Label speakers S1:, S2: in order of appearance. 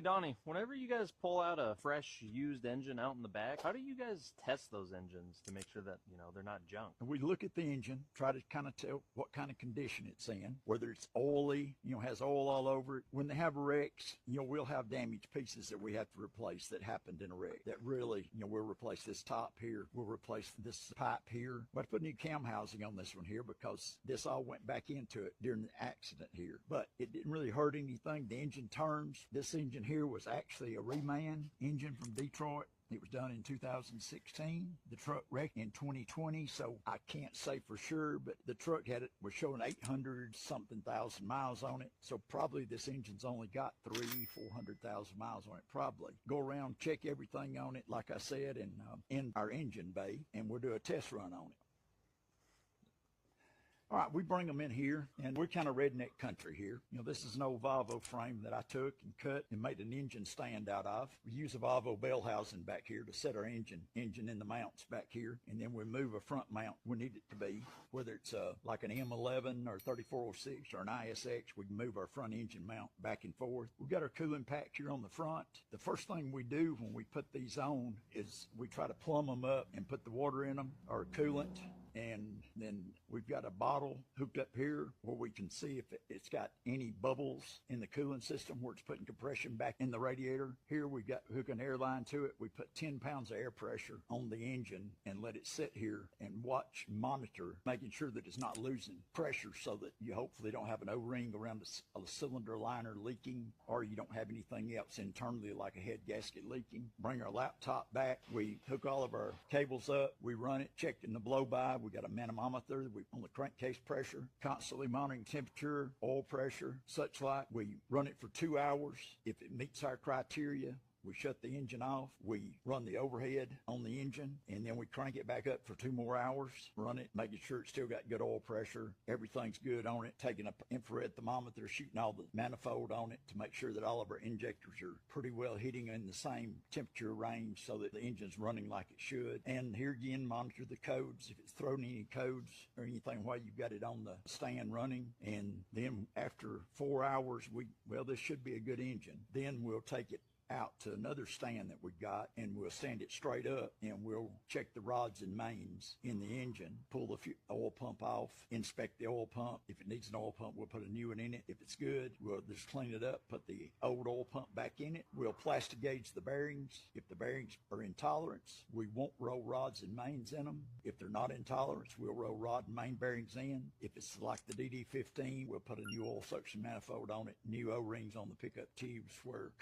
S1: Hey Donnie, whenever you guys pull out a fresh used engine out in the back, how do you guys test those engines to make sure that, they're not junk?
S2: We look at the engine, try to kind of tell what kind of condition it's in, whether it's oily, has oil all over it. When they have wrecks, we'll have damaged pieces that we have to replace that happened in a wreck. That really, we'll replace this top here. We'll replace this pipe here. We have to put new cam housing on this one here because this all went back into it during the accident here. But it didn't really hurt anything. The engine turns. This engine here was actually a reman engine from Detroit. It was done in 2016. The truck wrecked in 2020, so I can't say for sure, but the truck was showing 800 something thousand miles on it. So probably this engine's only got 400,000 miles on it. Probably go around, check everything on it, like I said, in our engine bay, and we'll do a test run on it. All right, we bring them in here, and we're kind of redneck country here. This is an old Volvo frame that I took and cut and made an engine stand out of. We use a Volvo bell housing back here to set our engine in the mounts back here, and then we move a front mount we need it to be, whether it's like an M11 or 3406 or an ISX. We can move our front engine mount back and forth. We've got our cooling pack here on the front. The first thing we do when we put these on is we try to plumb them up and put the water in them, or coolant. And then we've got a bottle hooked up here where we can see if it's got any bubbles in the cooling system where it's putting compression back in the radiator. Here we've got hook an air line to it. We put 10 pounds of air pressure on the engine and let it sit here and monitor, making sure that it's not losing pressure so that you hopefully don't have an O-ring around a cylinder liner leaking, or you don't have anything else internally like a head gasket leaking. Bring our laptop back. We hook all of our cables up. We run it, checking the blow-by. We got a manometer on the crankcase pressure, constantly monitoring temperature, oil pressure, such like. We run it for 2 hours. If it meets our criteria, we shut the engine off. We run the overhead on the engine, and then we crank it back up for 2 more hours, run it, making sure it's still got good oil pressure. Everything's good on it, taking an infrared thermometer, shooting all the manifold on it to make sure that all of our injectors are pretty well hitting in the same temperature range so that the engine's running like it should. And here again, monitor the codes. If it's thrown any codes or anything while you've got it on the stand running. And then after 4 hours, this should be a good engine. Then we'll take it out to another stand that we got, and we'll stand it straight up, and we'll check the rods and mains in the engine, pull the oil pump off, inspect the oil pump. If it needs an oil pump, we'll put a new one in it. If it's good, we'll just clean it up, put the old oil pump back in it. We'll plastic gauge the bearings. If the bearings are in tolerance, we won't roll rods and mains in them. If they're not in tolerance, we'll roll rod and main bearings in. If it's like the DD15, we'll put a new oil suction manifold on it, new O-rings on the pickup tubes where